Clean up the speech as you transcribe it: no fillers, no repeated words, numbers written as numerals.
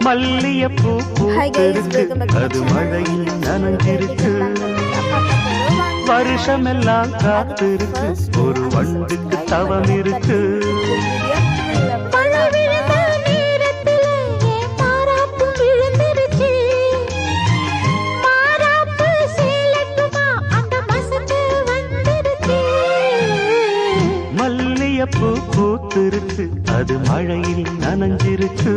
மல்லியப்பூ பூத்திருக்கு அது மழையில் நனைஞ்சிருக்கு வருஷமெல்லாம் காத்திருக்கு ஒரு வண்டுக்கு தவம் இருக்கு மல்லியப்பூ பூத்திருக்கு அது மழையில் நனைஞ்சிருக்கு